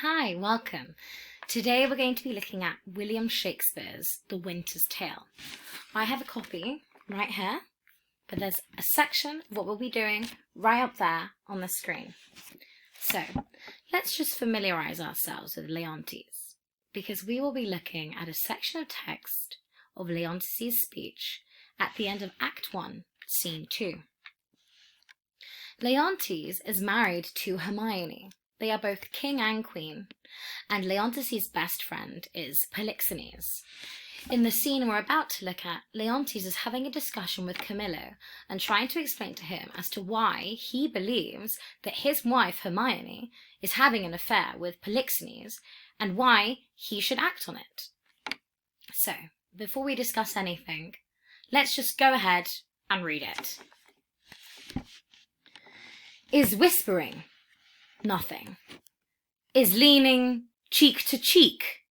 Hi, welcome. Today we're going to be looking at William Shakespeare's The Winter's Tale. I have a copy right here, but there's a section of what we'll be doing right up there on the screen. So let's just familiarise ourselves with Leontes, because we will be looking at a section of text of Leontes' speech at the end of Act 1, Scene 2. Leontes is married to Hermione. They are both king and queen, and Leontes' best friend is Polixenes. In the scene we're about to look at, Leontes is having a discussion with Camillo and trying to explain to him as to why he believes that his wife Hermione is having an affair with Polixenes and why he should act on it. So, before we discuss anything, let's just go ahead and read it. Is whispering nothing? Is leaning cheek to cheek?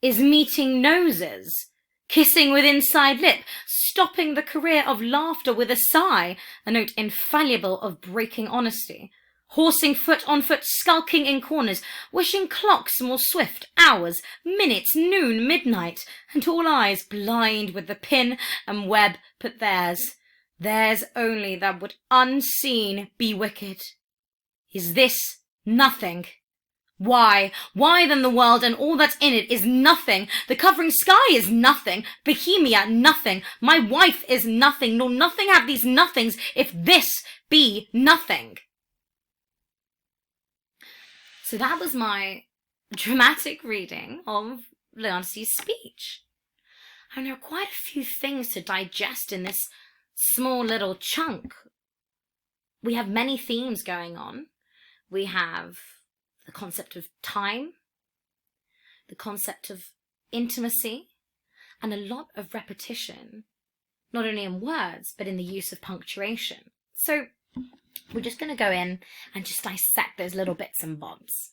Is meeting noses? Kissing with inside lip? Stopping the career of laughter with a sigh? A note infallible of breaking honesty? Horsing foot on foot, skulking in corners, wishing clocks more swift, hours, minutes, noon, midnight, and all eyes blind with the pin and web but theirs only that would unseen be wicked. Is this nothing? Why then the world and all that's in it is nothing. The covering sky is nothing. Bohemia, nothing. My wife is nothing, nor nothing have these nothings, if this be nothing. So that was my dramatic reading of Leontes' speech. And there are quite a few things to digest in this small little chunk. We have many themes going on. We have the concept of time, the concept of intimacy, and a lot of repetition, not only in words, but in the use of punctuation. So we're just going to go in and just dissect those little bits and bobs.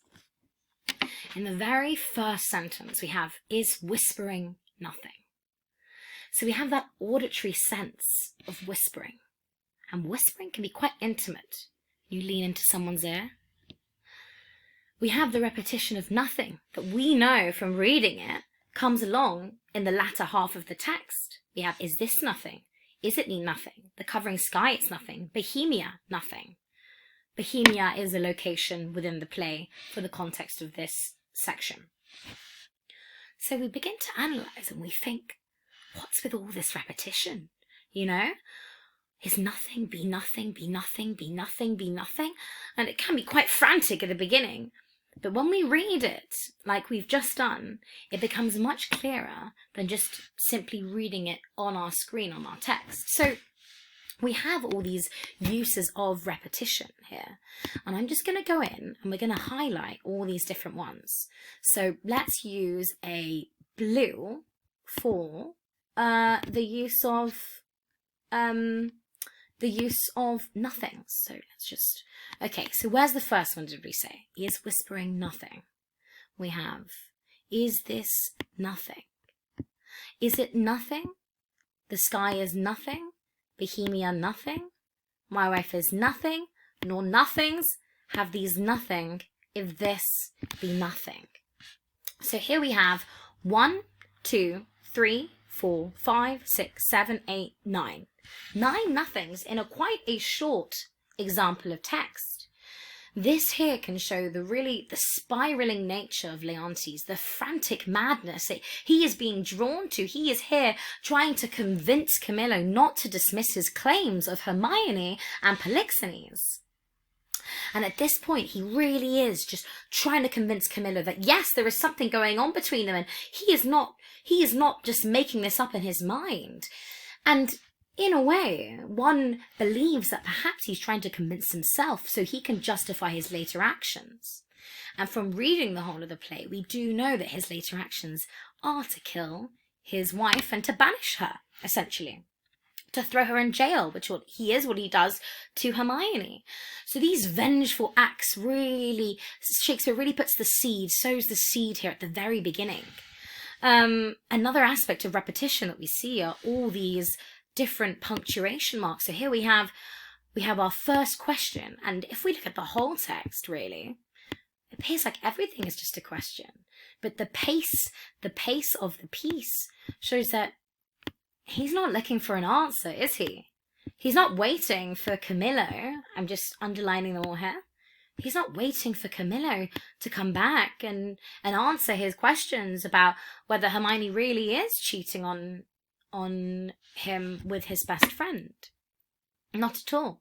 In the very first sentence, we have, is whispering nothing? So we have that auditory sense of whispering. And whispering can be quite intimate. You lean into someone's ear. We have the repetition of nothing that we know from reading it comes along in the latter half of the text. We have, is this nothing? Is it nothing? The covering sky, it's nothing. Bohemia, nothing. Bohemia is a location within the play for the context of this section. So we begin to analyse and we think, what's with all this repetition? You know? Is nothing, be nothing, be nothing, be nothing, be nothing? And it can be quite frantic at the beginning. But when we read it, like we've just done, it becomes much clearer than just simply reading it on our screen, on our text. So we have all these uses of repetition here. And I'm just going to go in and we're going to highlight all these different ones. So let's use a blue for the use of nothing. So let's just, okay, so where's the first one did we say? Is whispering nothing? We have, is this nothing? Is it nothing? The sky is nothing? Bohemia nothing? My wife is nothing? Nor nothings have these nothing, if this be nothing. So here we have 1, 2, 3, 4, 5, 6, 7, 8, 9. 9 nothings in quite a short example of text. This here can show the spiraling nature of Leontes, the frantic madness that he is being drawn to. He is here trying to convince Camillo not to dismiss his claims of Hermione and Polixenes. And at this point, he really is just trying to convince Camillo that yes, there is something going on between them, and he is not just making this up in his mind. And in a way, one believes that perhaps he's trying to convince himself so he can justify his later actions. And from reading the whole of the play, we do know that his later actions are to kill his wife and to banish her, essentially. To throw her in jail, which what he does to Hermione. So these vengeful acts Shakespeare really puts the seed, sows the seed here at the very beginning. Another aspect of repetition that we see are all these different punctuation marks. So here we have our first question, and if we look at the whole text, really, It appears like everything is just a question. But the pace of the piece shows that he's not looking for an answer, is he? He's not waiting for Camillo. I'm just underlining them all here. He's not waiting for Camillo to come back and answer his questions about whether Hermione really is cheating on him with his best friend. Not at all.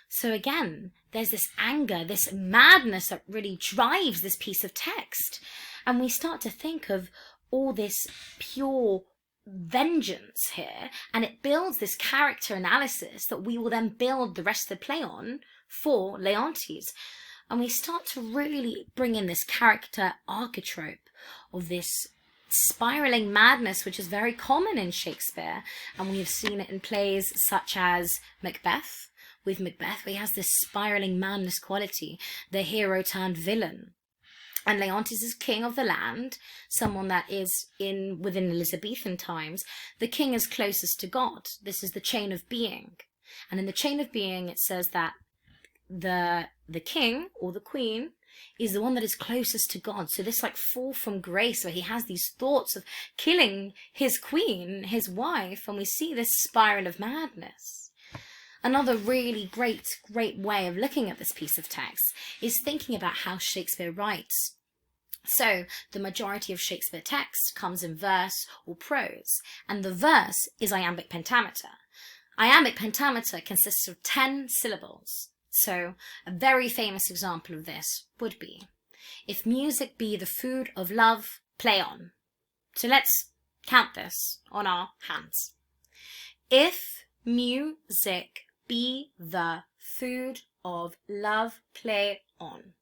So again, there's this anger, this madness that really drives this piece of text. And we start to think of all this pure vengeance here, and it builds this character analysis that we will then build the rest of the play on for Leontes. And we start to really bring in this character archetype of this spiraling madness, which is very common in Shakespeare, and we have seen it in plays such as Macbeth. With Macbeth, he has this spiraling madness quality, the hero turned villain. And Leontes is king of the land, someone that is within Elizabethan times. The king is closest to God. This is the chain of being. And in the chain of being, it says that the king or the queen is the one that is closest to God. So this like fall from grace where he has these thoughts of killing his queen, his wife, and we see this spiral of madness. Another really great way of looking at this piece of text is thinking about how Shakespeare writes. So the majority of Shakespeare text comes in verse or prose, and the verse is iambic pentameter. Iambic pentameter consists of 10 syllables. So a very famous example of this would be, if music be the food of love, play on. So let's count this on our hands. If music be the food of love, play on.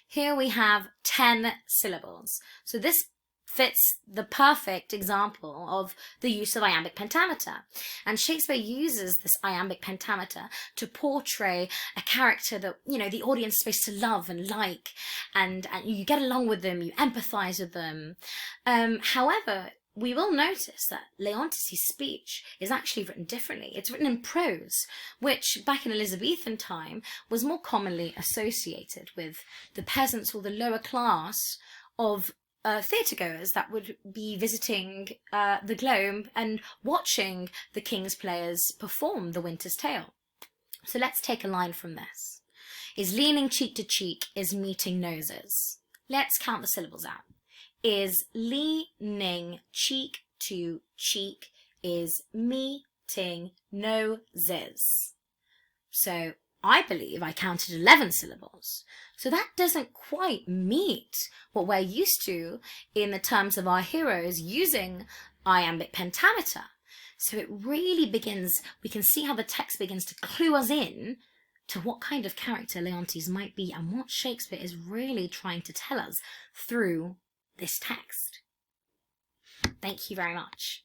Here we have 10 syllables. So this fits the perfect example of the use of iambic pentameter. And Shakespeare uses this iambic pentameter to portray a character that, you know, the audience is supposed to love and like, and you get along with them, you empathize with them. However, we will notice that Leontes' speech is actually written differently. It's written in prose, which back in Elizabethan time was more commonly associated with the peasants or the lower class of theatregoers that would be visiting the Globe and watching the King's players perform The Winter's Tale. So let's take a line from this. Is leaning cheek to cheek, is meeting noses. Let's count the syllables out. Is leaning cheek to cheek, is meeting noses. So I believe I counted 11 syllables. So that doesn't quite meet what we're used to in the terms of our heroes using iambic pentameter. So it really begins, we can see how the text begins to clue us in to what kind of character Leontes might be and what Shakespeare is really trying to tell us through this text. Thank you very much.